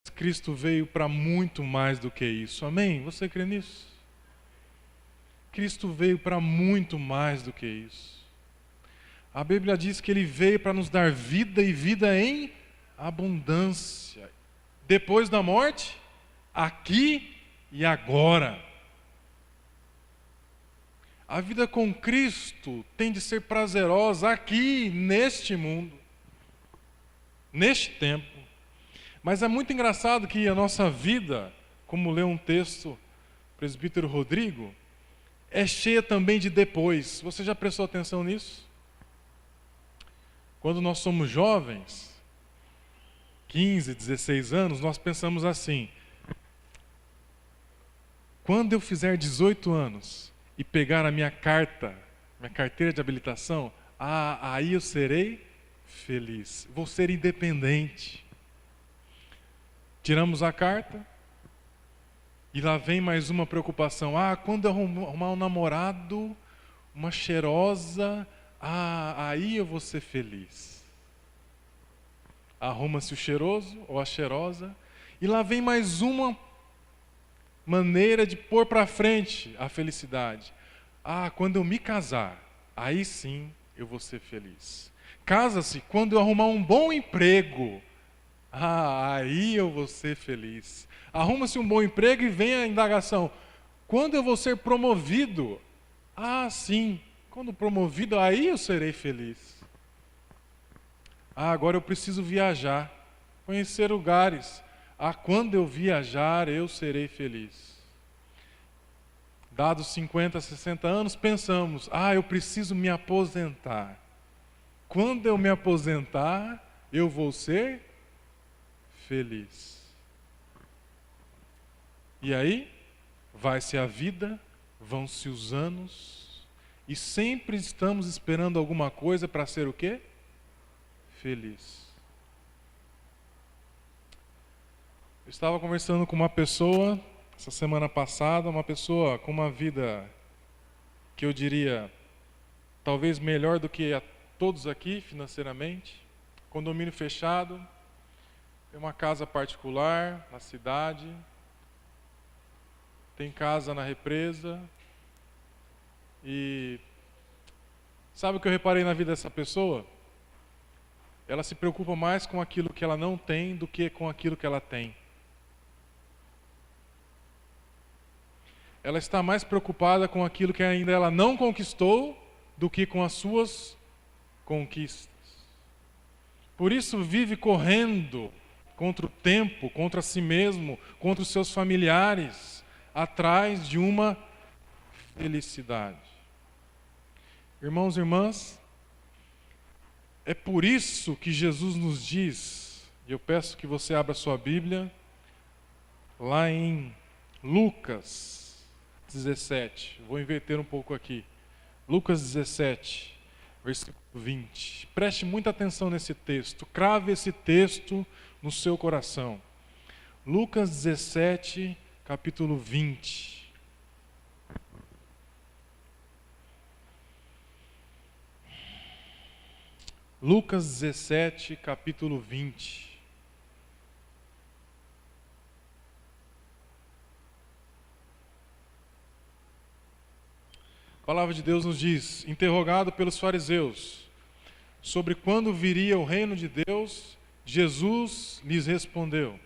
Cristo veio para muito mais do que isso. Amém? Você crê nisso? Cristo veio para muito mais do que isso. A Bíblia diz que Ele veio para nos dar vida e vida em abundância. Depois da morte, aqui e agora. A vida com Cristo tem de ser prazerosa aqui, neste mundo, neste tempo. Mas é muito engraçado que a nossa vida, como leu um texto, o presbítero Rodrigo, é cheia também de depois. Você já prestou atenção nisso? Quando nós somos jovens, 15, 16 anos, nós pensamos assim: quando eu fizer 18 anos e pegar a minha carteira de habilitação, aí eu serei feliz, vou ser independente. Tiramos a carta e lá vem mais uma preocupação. Quando eu arrumar um namorado, uma cheirosa, aí eu vou ser feliz. Arruma-se o cheiroso ou a cheirosa e lá vem mais uma maneira de pôr para frente a felicidade. Quando eu me casar, aí sim eu vou ser feliz. Casa-se quando eu arrumar um bom emprego. Aí eu vou ser feliz. Arruma-se um bom emprego e vem a indagação: quando eu vou ser promovido? Sim, quando promovido, aí eu serei feliz. Agora eu preciso viajar, conhecer lugares. Quando eu viajar, eu serei feliz. Dados 50, 60 anos, pensamos: eu preciso me aposentar. Quando eu me aposentar, eu vou ser feliz. E aí, vai-se a vida, vão-se os anos, e sempre estamos esperando alguma coisa para ser o quê? Feliz. Eu estava conversando com uma pessoa, essa semana passada, uma pessoa com uma vida que eu diria, talvez melhor do que a todos aqui financeiramente, condomínio fechado, tem uma casa particular na cidade, tem casa na represa. E sabe o que eu reparei na vida dessa pessoa? Ela se preocupa mais com aquilo que ela não tem do que com aquilo que ela tem. Ela está mais preocupada com aquilo que ainda ela não conquistou do que com as suas conquistas. Por isso vive correndo contra o tempo, contra si mesmo, contra os seus familiares, atrás de uma felicidade. Irmãos e irmãs, é por isso que Jesus nos diz, e eu peço que você abra sua Bíblia, lá em Lucas 17, vou inverter um pouco aqui, Lucas 17, versículo 20. Preste muita atenção nesse texto, crave esse texto no seu coração. Lucas 17, capítulo 20. Lucas 17, capítulo 20. A palavra de Deus nos diz: interrogado pelos fariseus sobre quando viria o reino de Deus, Jesus lhes respondeu: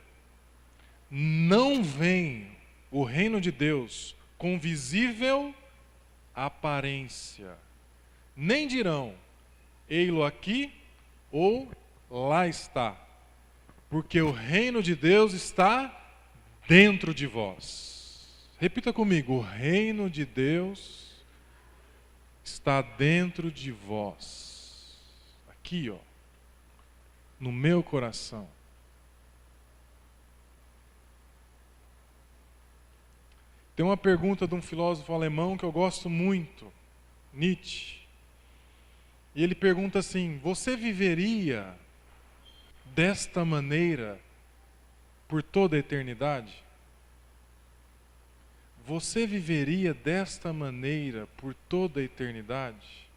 não vem o reino de Deus com visível aparência, nem dirão: ei-lo aqui ou lá está, porque o reino de Deus está dentro de vós. Repita comigo: o reino de Deus está dentro de vós. Aqui, no meu coração. Tem uma pergunta de um filósofo alemão que eu gosto muito, Nietzsche. E ele pergunta assim: você viveria desta maneira por toda a eternidade? Você viveria desta maneira por toda a eternidade?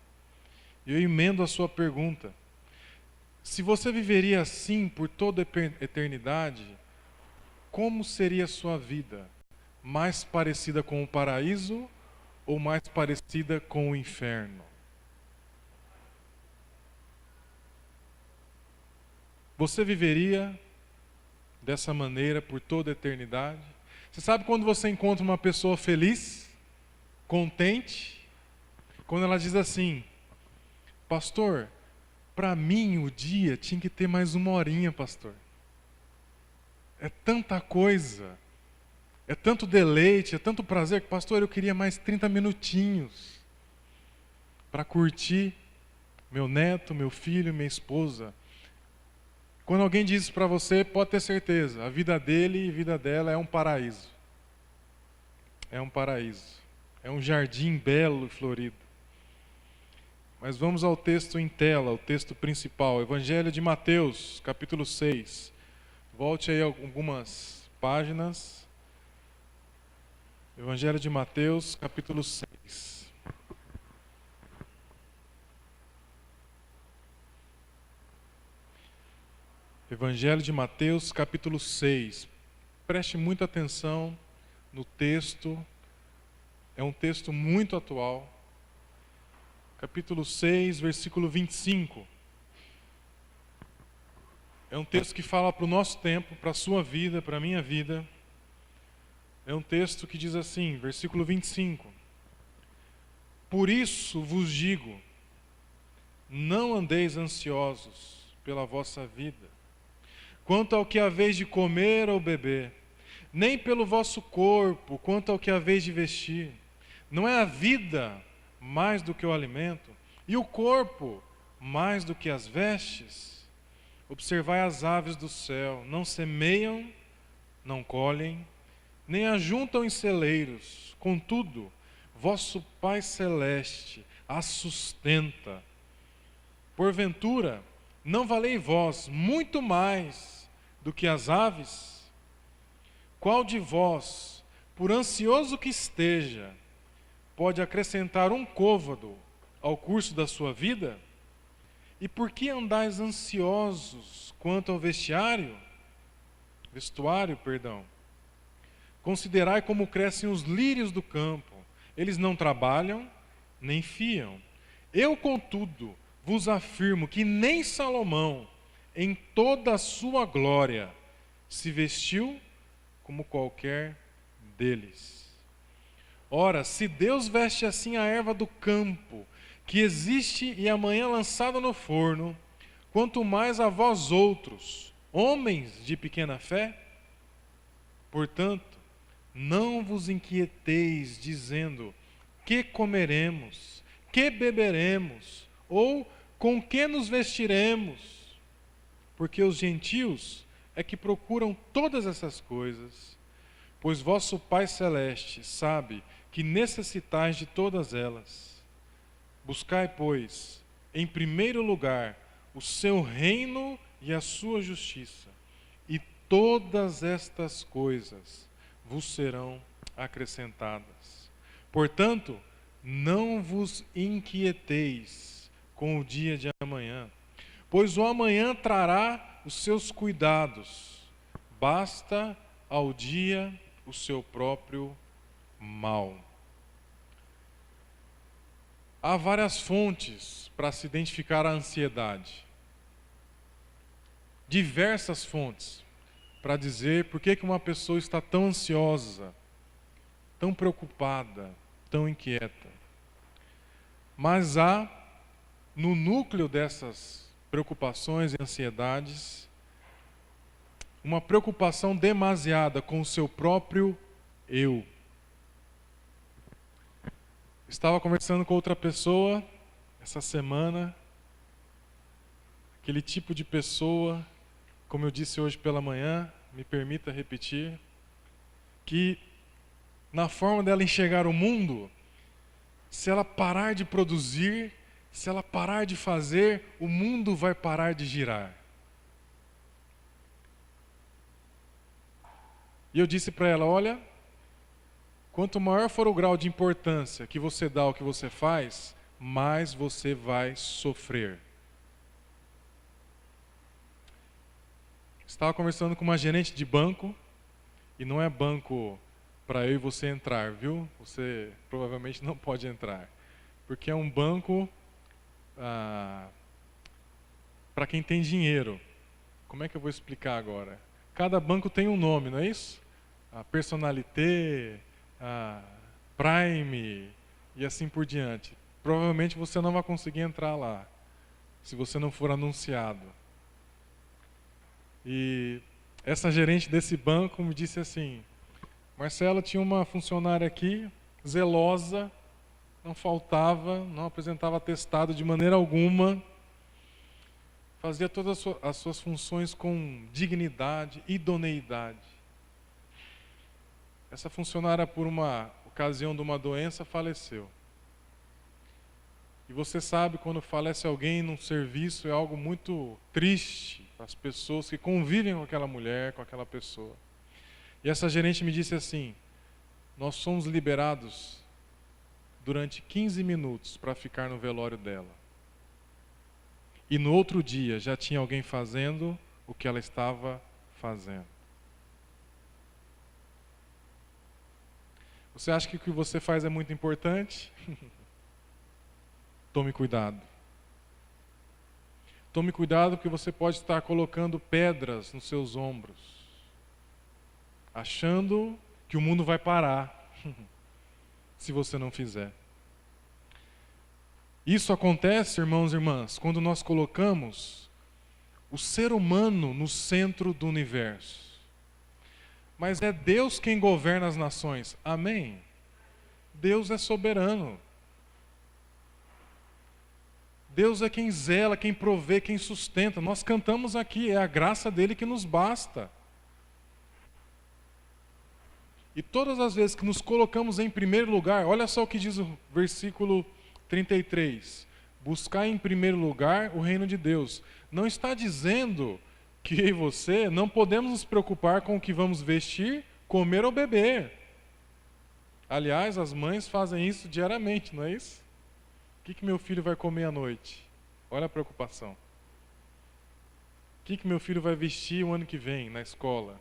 Eu emendo a sua pergunta. Se você viveria assim por toda a eternidade, como seria a sua vida? Mais parecida com o paraíso ou mais parecida com o inferno? Você viveria dessa maneira por toda a eternidade? Você sabe quando você encontra uma pessoa feliz, contente, quando ela diz assim: pastor, para mim o dia tinha que ter mais uma horinha, pastor. É tanta coisa, é tanto deleite, é tanto prazer que, pastor, eu queria mais 30 minutinhos para curtir meu neto, meu filho, minha esposa. Quando alguém diz isso para você, pode ter certeza, a vida dele e a vida dela é um paraíso. É um paraíso. É um jardim belo e florido. Mas vamos ao texto em tela, o texto principal, Evangelho de Mateus, capítulo 6. Volte aí algumas páginas. Evangelho de Mateus, capítulo 6. Evangelho de Mateus, capítulo 6. Preste muita atenção no texto. É um texto muito atual. Capítulo 6, versículo 25. É um texto que fala para o nosso tempo, para a sua vida, para a minha vida. É um texto que diz assim, versículo 25. Por isso vos digo, não andeis ansiosos pela vossa vida, quanto ao que haveis de comer ou beber, nem pelo vosso corpo, quanto ao que haveis de vestir. Não é a vida mais do que o alimento, e o corpo mais do que as vestes? Observai as aves do céu, não semeiam, não colhem, nem ajuntam em celeiros, contudo, vosso Pai Celeste as sustenta. Porventura, não valei vós muito mais do que as aves? Qual de vós, por ansioso que esteja, pode acrescentar um côvado ao curso da sua vida? E por que andais ansiosos quanto ao vestuário? Considerai como crescem os lírios do campo. Eles não trabalham, nem fiam. Eu, contudo, vos afirmo que nem Salomão, em toda a sua glória, se vestiu como qualquer deles. Ora, se Deus veste assim a erva do campo, que existe e amanhã lançada no forno, quanto mais a vós outros, homens de pequena fé? Portanto, não vos inquieteis dizendo: que comeremos, que beberemos, ou com que nos vestiremos? Porque os gentios é que procuram todas essas coisas, pois vosso Pai Celeste sabe que necessitais de todas elas. Buscai, pois, em primeiro lugar, o seu reino e a sua justiça, e todas estas coisas vos serão acrescentadas. Portanto, não vos inquieteis com o dia de amanhã, pois o amanhã trará os seus cuidados. Basta ao dia o seu próprio mal. Há várias fontes para se identificar a ansiedade. Diversas fontes para dizer por que uma pessoa está tão ansiosa, tão preocupada, tão inquieta. Mas há, no núcleo dessas preocupações e ansiedades, uma preocupação demasiada com o seu próprio eu. Estava conversando com outra pessoa essa semana, aquele tipo de pessoa, como eu disse hoje pela manhã, me permita repetir, que na forma dela enxergar o mundo, se ela parar de produzir, se ela parar de fazer, o mundo vai parar de girar. E eu disse para ela: olha, quanto maior for o grau de importância que você dá ao que você faz, mais você vai sofrer. Estava conversando com uma gerente de banco E não é banco para eu e você entrar, viu? Você provavelmente não pode entrar. Porque é um banco para quem tem dinheiro. Como é que eu vou explicar agora? Cada banco tem um nome, não é isso? A Personalité, a Prime e assim por diante. Provavelmente você não vai conseguir entrar lá, se você não for anunciado. E essa gerente desse banco me disse assim: Marcelo, tinha uma funcionária aqui, zelosa, não faltava, não apresentava atestado de maneira alguma, fazia todas as suas funções com dignidade, idoneidade. Essa funcionária, por uma ocasião de uma doença, faleceu. E você sabe, quando falece alguém num serviço, é algo muito triste para as pessoas que convivem com aquela mulher, com aquela pessoa. E essa gerente me disse assim: nós somos liberados durante 15 minutos para ficar no velório dela. E no outro dia já tinha alguém fazendo o que ela estava fazendo. Você acha que o que você faz é muito importante? Tome cuidado. Tome cuidado, porque você pode estar colocando pedras nos seus ombros, achando que o mundo vai parar se você não fizer. Isso acontece, irmãos e irmãs, quando nós colocamos o ser humano no centro do universo. Mas é Deus quem governa as nações. Amém? Deus é soberano. Deus é quem zela, quem provê, quem sustenta. Nós cantamos aqui, é a graça dele que nos basta. E todas as vezes que nos colocamos em primeiro lugar, olha só o que diz o versículo 33. Buscar em primeiro lugar o reino de Deus. Não está dizendo que eu e você não podemos nos preocupar com o que vamos vestir, comer ou beber. Aliás, as mães fazem isso diariamente, não é isso? O que meu filho vai comer à noite? Olha a preocupação. O que meu filho vai vestir o ano que vem na escola?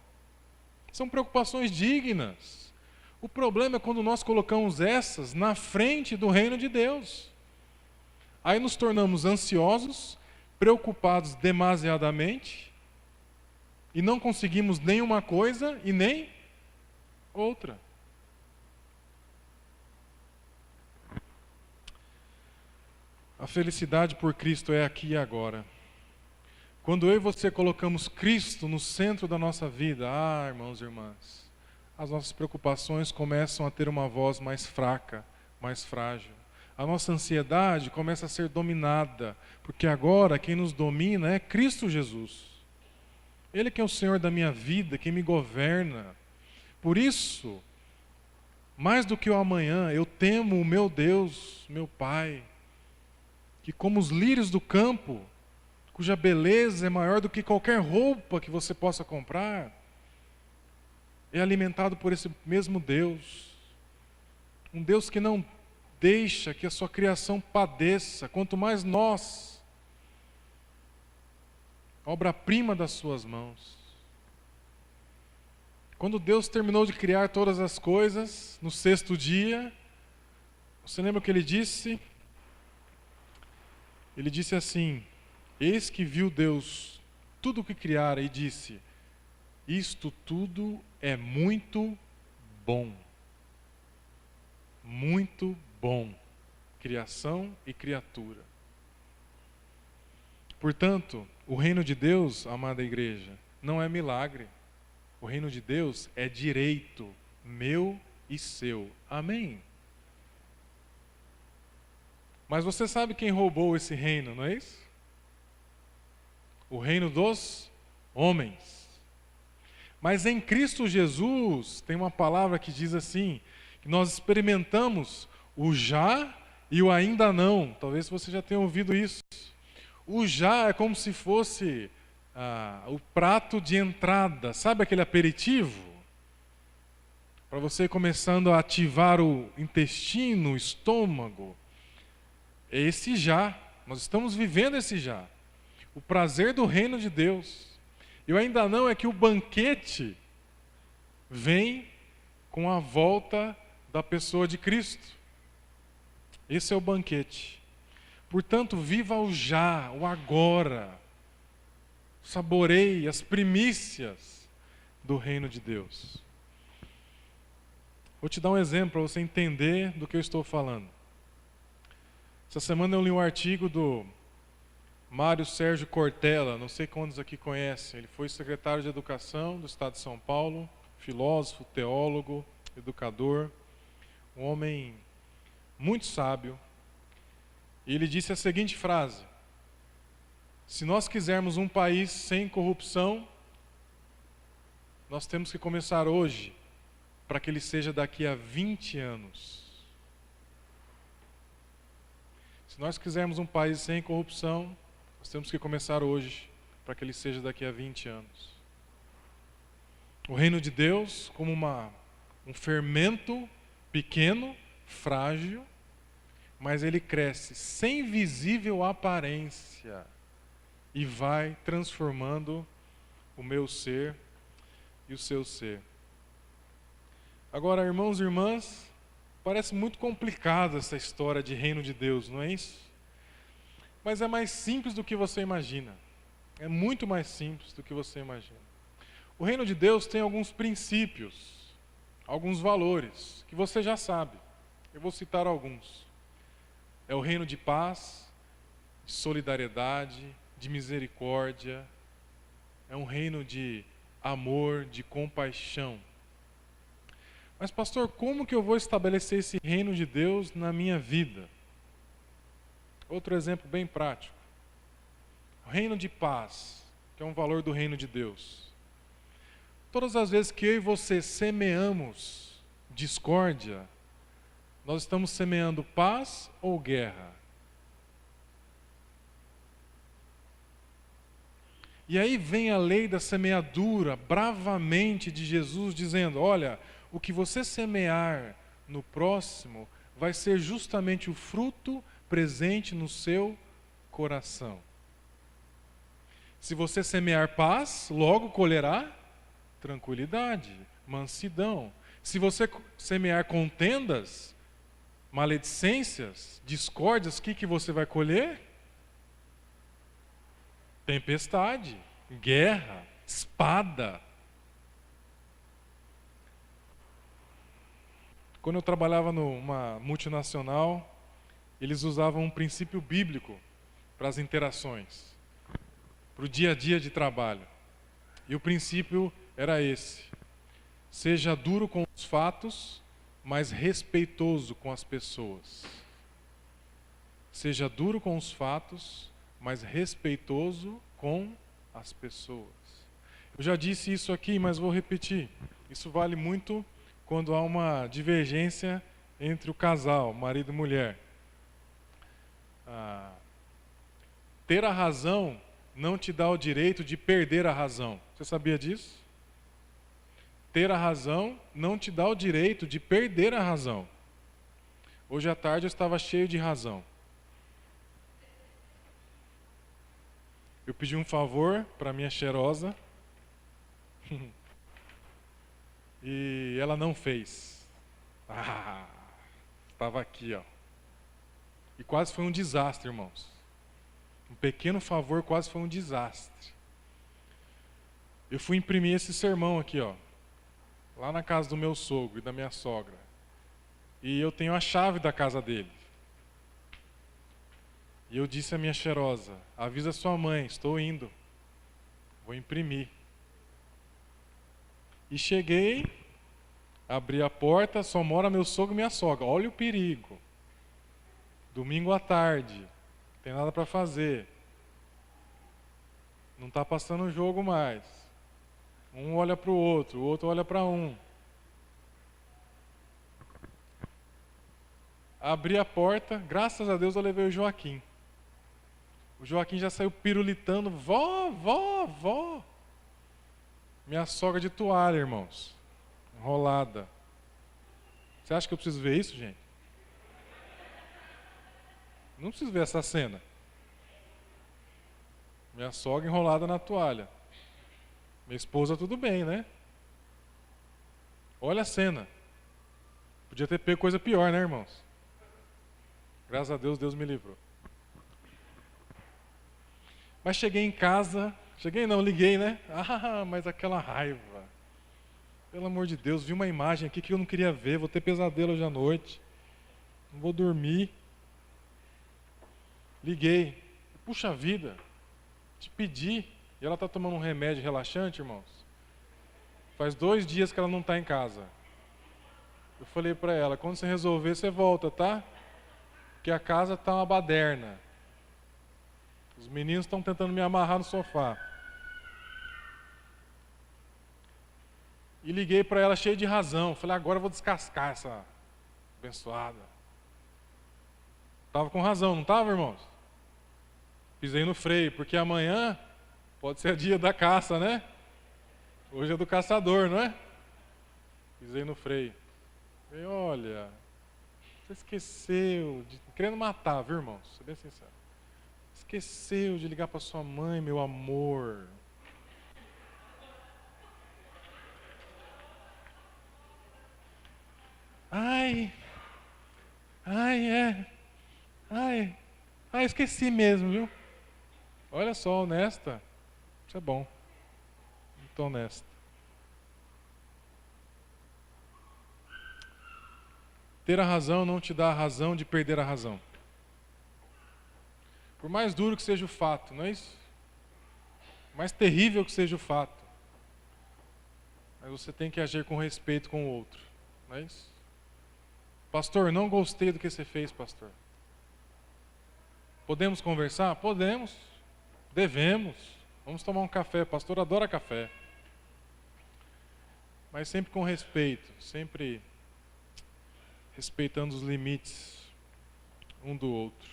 São preocupações dignas. O problema é quando nós colocamos essas na frente do reino de Deus. Aí nos tornamos ansiosos, preocupados demasiadamente, e não conseguimos nem uma coisa e nem outra. A felicidade por Cristo é aqui e agora. Quando eu e você colocamos Cristo no centro da nossa vida, irmãos e irmãs, as nossas preocupações começam a ter uma voz mais fraca, mais frágil. A nossa ansiedade começa a ser dominada, porque agora quem nos domina é Cristo Jesus. Ele que é o Senhor da minha vida, quem me governa. Por isso, mais do que o amanhã, eu temo o meu Deus, meu Pai, que como os lírios do campo, cuja beleza é maior do que qualquer roupa que você possa comprar, é alimentado por esse mesmo Deus. Um Deus que não deixa que a sua criação padeça, quanto mais nós, obra-prima das suas mãos. Quando Deus terminou de criar todas as coisas, no sexto dia, você lembra o que ele disse? Ele disse assim: eis que viu Deus tudo o que criara e disse: isto tudo é muito bom. Muito bom. Criação e criatura. Portanto, o reino de Deus, amada igreja, não é milagre. O reino de Deus é direito meu e seu. Amém? Mas você sabe quem roubou esse reino, não é isso? O reino dos homens. Mas em Cristo Jesus, tem uma palavra que diz assim, que nós experimentamos o já e o ainda não. Talvez você já tenha ouvido isso. O já é como se fosse o prato de entrada, sabe aquele aperitivo? Para você ir começando a ativar o intestino, o estômago. É esse já, nós estamos vivendo esse já. O prazer do reino de Deus. E o ainda não é que o banquete vem com a volta da pessoa de Cristo. Esse é o banquete. Portanto, viva o já, o agora. Saboreie as primícias do reino de Deus. Vou te dar um exemplo para você entender do que eu estou falando. Essa semana eu li um artigo do Mário Sérgio Cortella, não sei quantos aqui conhecem. Ele foi secretário de Educação do Estado de São Paulo, filósofo, teólogo, educador, um homem muito sábio. E ele disse a seguinte frase: se nós quisermos um país sem corrupção, nós temos que começar hoje, para que ele seja daqui a 20 anos. Se nós quisermos um país sem corrupção, nós temos que começar hoje, para que ele seja daqui a 20 anos. O reino de Deus, como um fermento pequeno, frágil, mas ele cresce sem visível aparência e vai transformando o meu ser e o seu ser. Agora, irmãos e irmãs, parece muito complicada essa história de reino de Deus, não é isso? Mas é mais simples do que você imagina. É muito mais simples do que você imagina. O reino de Deus tem alguns princípios, alguns valores, que você já sabe. Eu vou citar alguns. É o reino de paz, de solidariedade, de misericórdia. É um reino de amor, de compaixão. Mas, pastor, como que eu vou estabelecer esse reino de Deus na minha vida? Outro exemplo bem prático. O reino de paz, que é um valor do reino de Deus. Todas as vezes que eu e você semeamos discórdia, nós estamos semeando paz ou guerra? E aí vem a lei da semeadura, bravamente, de Jesus, dizendo: olha, o que você semear no próximo vai ser justamente o fruto presente no seu coração. Se você semear paz, logo colherá tranquilidade, mansidão. Se você semear contendas, maledicências, discórdias, o que você vai colher? Tempestade, guerra, espada. Quando eu trabalhava numa multinacional, eles usavam um princípio bíblico para as interações, para o dia a dia de trabalho. E o princípio era esse: seja duro com os fatos, mas respeitoso com as pessoas. Seja duro com os fatos, mas respeitoso com as pessoas. Eu já disse isso aqui, mas vou repetir. Isso vale muito quando há uma divergência entre o casal, marido e mulher. Ter a razão não te dá o direito de perder a razão. Você sabia disso? Ter a razão não te dá o direito de perder a razão. Hoje à tarde eu estava cheio de razão. Eu pedi um favor para minha cheirosa e ela não fez. Estava aqui, ó. E quase foi um desastre, irmãos. Um pequeno favor quase foi um desastre. Eu fui imprimir esse sermão aqui, ó, lá na casa do meu sogro e da minha sogra. E eu tenho a chave da casa dele. E eu disse à minha cheirosa: avisa sua mãe, estou indo. Vou imprimir. E cheguei, abri a porta, só mora meu sogro e minha sogra. Olha o perigo. Domingo à tarde, não tem nada para fazer. Não está passando o jogo mais. Um olha para o outro olha para um. Abri a porta, graças a Deus eu levei o Joaquim. O Joaquim já saiu pirulitando: vó, vó, vó. Minha sogra de toalha, irmãos, enrolada. Você acha que eu preciso ver isso, gente? Não preciso ver essa cena. Minha sogra enrolada na toalha. Minha esposa tudo bem, né? Olha a cena. Podia ter pego coisa pior, né, irmãos? Graças a Deus, Deus me livrou. Mas cheguei em casa, liguei, né? Ah, mas aquela raiva. Pelo amor de Deus, vi uma imagem aqui que eu não queria ver, vou ter pesadelo hoje à noite. Não vou dormir. Liguei. Puxa vida, te pedi. E ela está tomando um remédio relaxante, irmãos. Faz 2 dias que ela não está em casa. Eu falei para ela, quando você resolver, você volta, tá? Porque a casa está uma baderna. Os meninos estão tentando me amarrar no sofá. E liguei para ela cheio de razão. Falei, agora eu vou descascar essa abençoada. Estava com razão, não estava, irmãos? Pisei no freio, porque amanhã pode ser dia da caça, né? Hoje é do caçador, não é? Pisei no freio. Falei, olha, você esqueceu, querendo matar, viu, irmãos? Vou ser bem sincero. Esqueceu de ligar para sua mãe, meu amor. Ai, esqueci mesmo, viu? Olha só, honesta. Isso é bom. Muito honesta. Ter a razão não te dá a razão de perder a razão. Por mais duro que seja o fato, não é isso? Por mais terrível que seja o fato. Mas você tem que agir com respeito com o outro, não é isso? Pastor, não gostei do que você fez, pastor. Podemos conversar? Podemos. Devemos. Vamos tomar um café. Pastor adora café. Mas sempre com respeito, sempre respeitando os limites um do outro.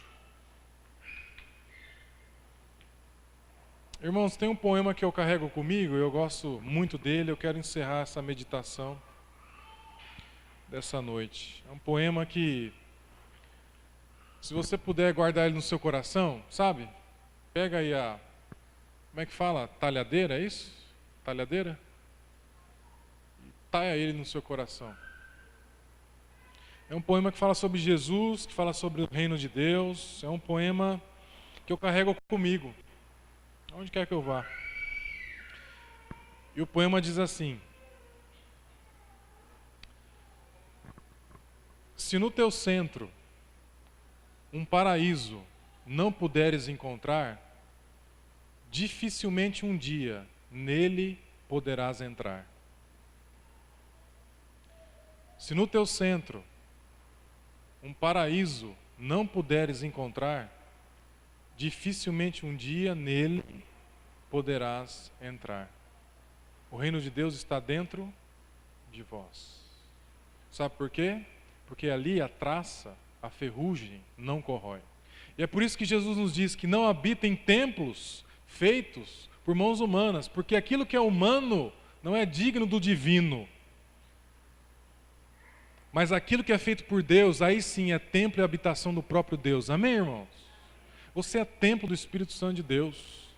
Irmãos, tem um poema que eu carrego comigo, eu gosto muito dele, eu quero encerrar essa meditação dessa noite. É um poema que, se você puder guardar ele no seu coração, sabe? Pega aí como é que fala? Talhadeira, é isso? Talhadeira? E taia ele no seu coração. É um poema que fala sobre Jesus, que fala sobre o reino de Deus. É um poema que eu carrego comigo, onde quer que eu vá. E o poema diz assim: se no teu centro um paraíso não puderes encontrar, dificilmente um dia nele poderás entrar. Se no teu centro um paraíso não puderes encontrar, dificilmente um dia nele poderás entrar. O reino de Deus está dentro de vós. Sabe por quê? Porque ali a traça, a ferrugem não corrói. E é por isso que Jesus nos diz que não habita em templos feitos por mãos humanas, porque aquilo que é humano não é digno do divino. Mas aquilo que é feito por Deus, aí sim é templo e habitação do próprio Deus. Amém, irmãos? Você é templo do Espírito Santo de Deus.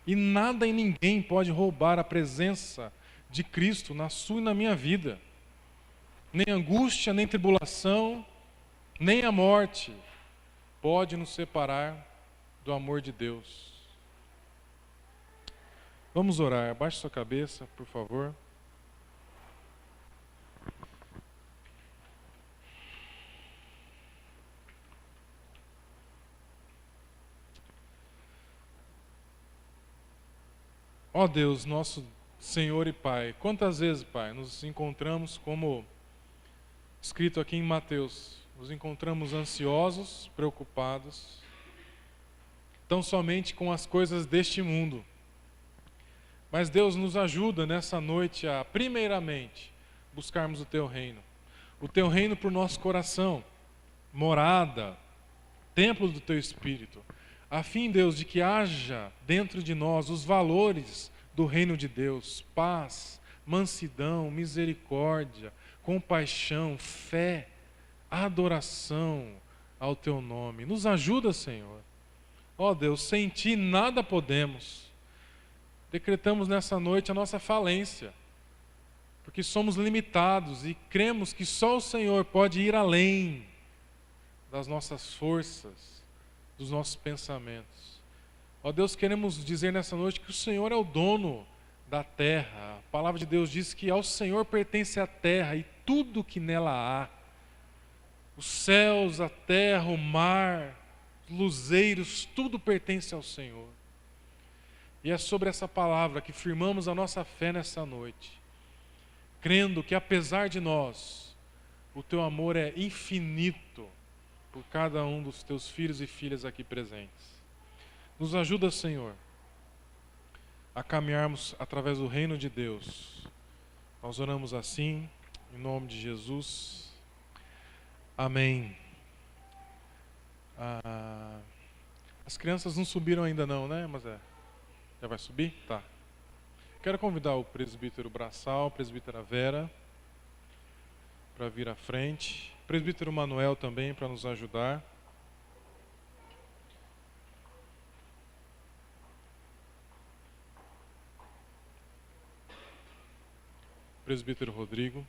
E nada e ninguém pode roubar a presença de Cristo na sua e na minha vida. Nem angústia, nem tribulação, nem a morte pode nos separar do amor de Deus. Vamos orar. Abaixe sua cabeça, por favor. Ó Deus, nosso Senhor e Pai, quantas vezes, Pai, nos encontramos como escrito aqui em Mateus, nos encontramos ansiosos, preocupados, tão somente com as coisas deste mundo. Mas Deus nos ajuda nessa noite a, primeiramente, buscarmos o Teu reino por nosso coração, morada, templo do Teu Espírito, a fim, Deus, de que haja dentro de nós os valores do reino de Deus: paz, mansidão, misericórdia, compaixão, fé, adoração ao Teu nome. Nos ajuda, Senhor. Ó Deus, sem Ti nada podemos. Decretamos nessa noite a nossa falência. porque somos limitados e cremos que só o Senhor pode ir além das nossas forças, dos nossos pensamentos. Ó Deus, queremos dizer nessa noite que o Senhor é o dono da terra. A palavra de Deus diz que ao Senhor pertence a terra e tudo que nela há. Os céus, a terra, o mar, os luzeiros, tudo pertence ao Senhor. E é sobre essa palavra que firmamos a nossa fé nessa noite, crendo que apesar de nós, o teu amor é infinito por cada um dos teus filhos e filhas aqui presentes. Nos ajuda, Senhor, a caminharmos através do reino de Deus. Nós oramos assim, em nome de Jesus. Amém. As crianças não subiram ainda não, né? Mas já vai subir? Tá. Quero convidar o presbítero Braçal, a presbítera Vera, para vir à frente. O presbítero Manuel também, para nos ajudar. Presbítero Rodrigo.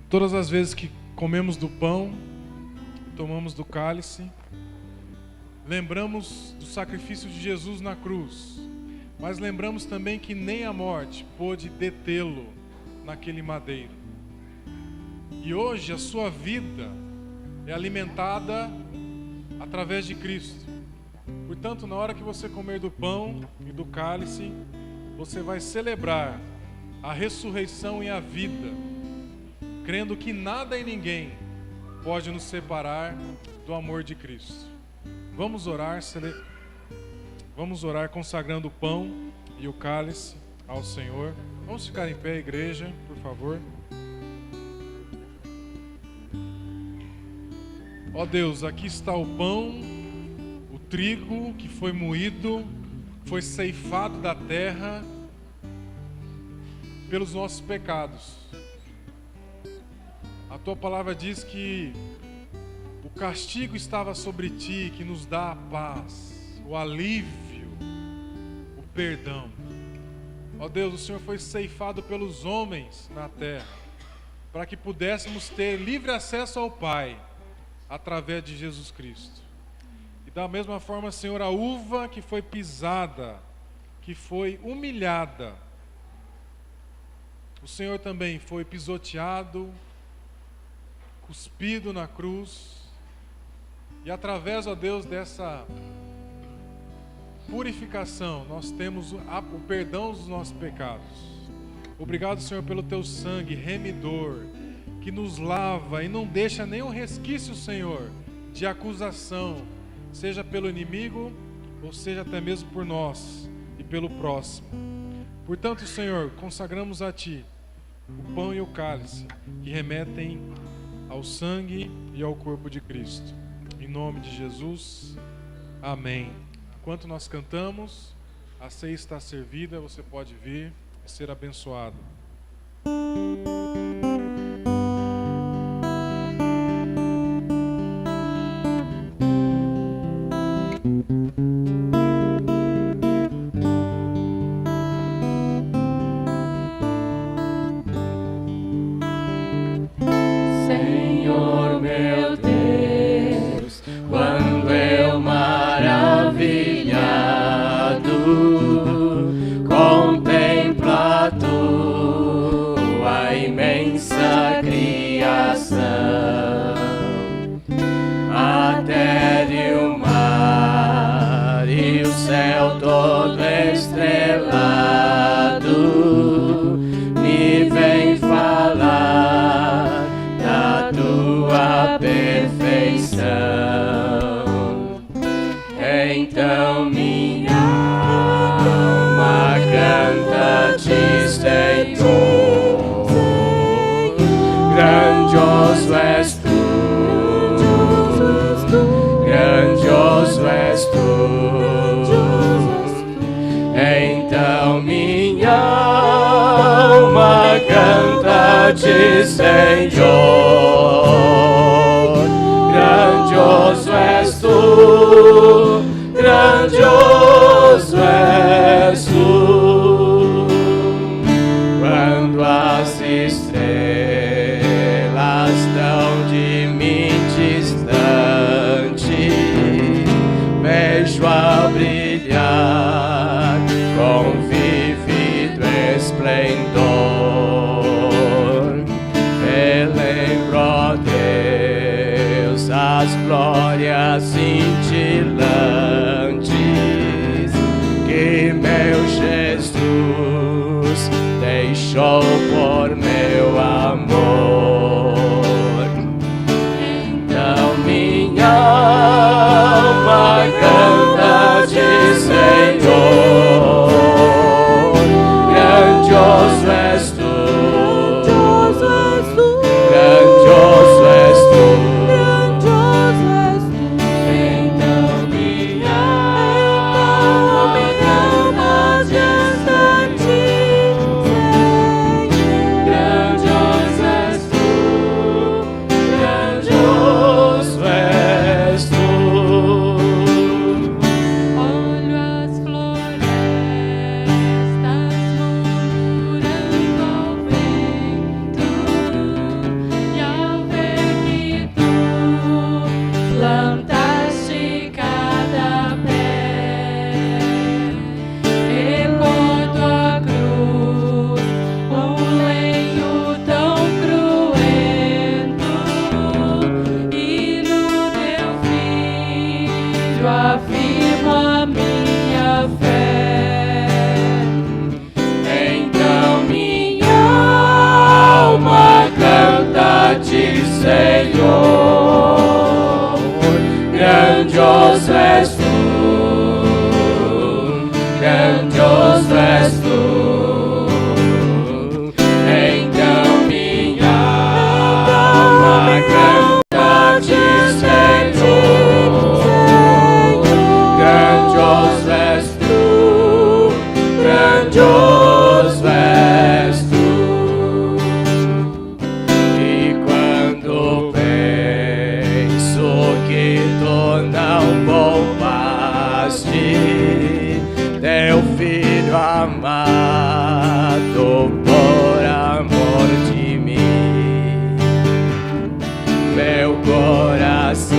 Todas as vezes que comemos do pão, tomamos do cálice, lembramos do sacrifício de Jesus na cruz, mas lembramos também que nem a morte pôde detê-lo naquele madeiro. E hoje a sua vida é alimentada através de Cristo. Portanto, na hora que você comer do pão e do cálice, você vai celebrar a ressurreição e a vida, crendo que nada e ninguém pode nos separar do amor de Cristo. Vamos orar consagrando o pão e o cálice ao Senhor. Vamos ficar em pé, igreja, por favor. Ó Deus, aqui está o pão, o trigo que foi moído, foi ceifado da terra pelos nossos pecados. A tua palavra diz que o castigo estava sobre ti, que nos dá a paz, o alívio, o perdão. Ó Deus, o Senhor foi ceifado pelos homens na terra, para que pudéssemos ter livre acesso ao Pai, através de Jesus Cristo. E da mesma forma, Senhor, a uva que foi pisada, que foi humilhada, o Senhor também foi pisoteado, cuspido na cruz, e através, ó Deus, dessa purificação, nós temos o perdão dos nossos pecados. Obrigado, Senhor, pelo teu sangue remidor, que nos lava e não deixa nenhum resquício, Senhor, de acusação, seja pelo inimigo, ou seja até mesmo por nós e pelo próximo. Portanto, Senhor, consagramos a Ti o pão e o cálice, que remetem ao sangue e ao corpo de Cristo. Em nome de Jesus, amém. enquanto nós cantamos, a ceia está servida, você pode vir e ser abençoado. Senhor meu Deus, quando eu maravilhado contemplo a tua imensa criação, a terra e o mar e o céu todo estrelado, me vem falar da tua perfeição. Então minha alma canta-te, Senhor, grandioso és tu, grandioso és tu. Então minha alma canta-te, Senhor, grandioso és tu, grandioso és tu. Quando as estrelas estão de mim distante, vejo a brilhar com vívido esplendor. Relembro, ó Deus, as glórias cintilantes que meu Jesus deixou por meu amor. Então minha alma canta-te, Senhor, grandioso és tu, grandioso és tu. Então minha alma canta-te, grandioso és tu, grandioso és tu. Olho as florestas murmurando ao vento, e ao ver que tu plantaste cada pé, recordo a cruz, lenho tão cruento, e no teu filho afirmo a minha fé. Então minha alma canta-te, Senhor, grandioso és tu, grandioso és tu. Então minha alma canta-te, Senhor, grandioso és tu, grandioso és tu. E quando penso que tu não poupaste teu filho amado por amor de mim, meu coração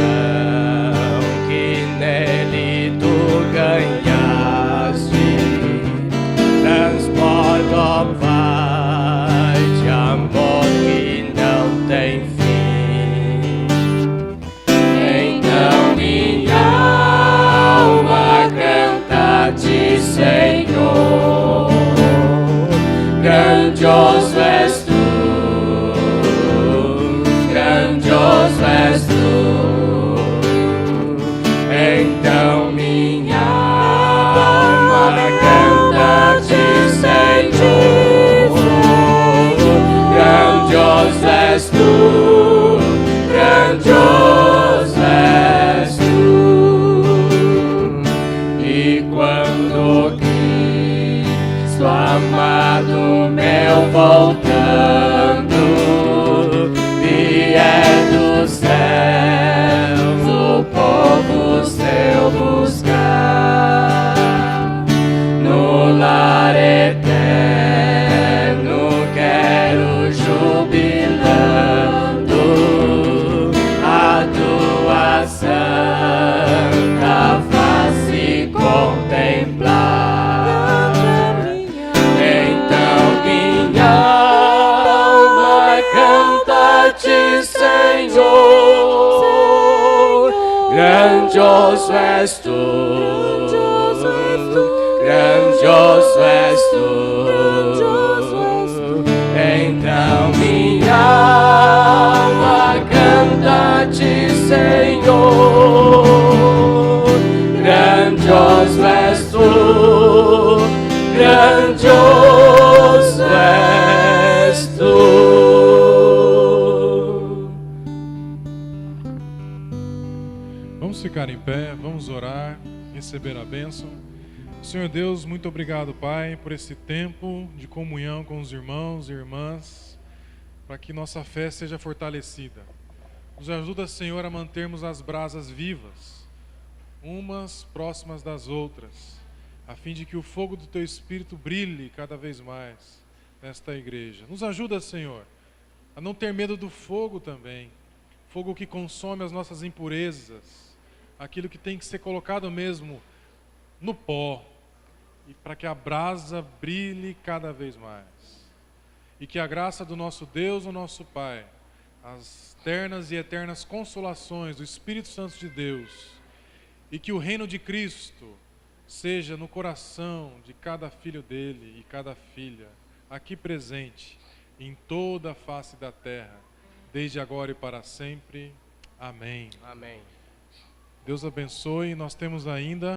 que nele tu ganhaste transborda, ó Pai, de amor que não tem fim. Então minha alma canta-te, Senhor, grandioso és tu, grandioso és tu. Então minha alma canta-te, Senhor, grandioso és tu, grandioso és tu. E quando Cristo amado meu voltando vier do céu o povo seu buscar no lar eterno quero jubilando a tua santa face contemplar. Então minha alma canta-te, Senhor, grandioso és tu, grandioso és tu. Então minha alma canta-te, Senhor, grandioso és tu, grandioso és tu. Vamos ficar em pé, vamos orar, receber a bênção. Senhor Deus, muito obrigado, Pai, por esse tempo de comunhão com os irmãos e irmãs, para que nossa fé seja fortalecida. Nos ajuda, Senhor, a mantermos as brasas vivas, umas próximas das outras, a fim de que o fogo do Teu Espírito brilhe cada vez mais nesta igreja. Nos ajuda, Senhor, a não ter medo do fogo também, fogo que consome as nossas impurezas, aquilo que tem que ser colocado mesmo no pó, e para que a brasa brilhe cada vez mais. E que a graça do nosso Deus, o nosso Pai, as ternas e eternas consolações do Espírito Santo de Deus, e que o reino de Cristo seja no coração de cada filho dele e cada filha, aqui presente, em toda a face da terra, desde agora e para sempre. Amém. Amém. Deus abençoe. Nós temos ainda